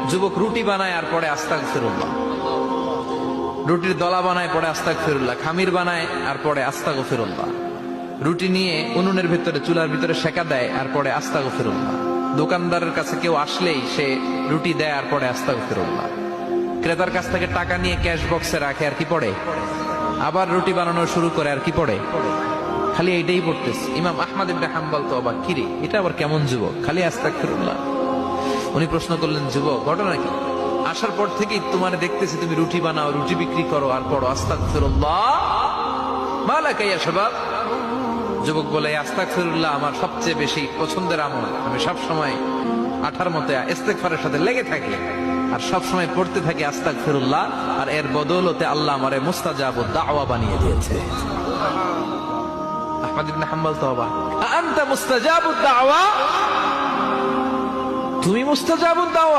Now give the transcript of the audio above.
যুবক রুটি বানায় আর পরে আস্তাগফিরুল্লাহ, রুটির দলা বানায় পরে আস্তাগফিরুল্লাহ, খামির বানায় আর পরে আস্তাগফিরুল্লাহ, রুটি নিয়ে উনুনের ভিতরে চুলার ভিতরে সেকা দেয় আর পরে আস্তাগফিরুল্লাহ, দোকানদারের কাছে কেউ আসলেই সে রুটি দেয় আর পরে আস্তাগফিরুল্লাহ, ক্রেতার কাছ থেকে টাকা নিয়ে ক্যাশ বক্সে রাখে আর কি পড়ে, আবার রুটি বানানো শুরু করে আর কি পড়ে, খালি এইটাই পড়তেছে। ইমাম আহমদ ইবনে হাম্বল তো অবাক, কিরে এটা আবার কেমন যুবক, খালি আস্তাগফিরুল্লাহ। উনি প্রশ্ন করলেন, যুবক ঘটনা কি? আসার পর থেকেই তোমার দেখতেছি তুমি রুটি বানাও, রুটি বিক্রি করো আর পড়ো আস্তাগফিরুল্লাহ, মালাকা ইয়া শাবাব। যুবক বলে, আস্তাগফিরুল্লাহ আমার সবচেয়ে বেশি পছন্দের আমল, আমি সব সময় আঠার মতো ইস্তেগফারের সাথে লেগে থাকি আর সব সময় পড়তে থাকি আস্তাগফিরুল্লাহ, আর এর বদৌলতে আল্লাহ আমারে মুস্তাজাবুদ দাওয়া বানিয়ে দিয়েছে। আহমদ ইবনে হাম্বল তো অবাক, আনতা মুস্তাজাবুদ দাওয়া, তুমি মুস্তাজাবুদ দাওয়া।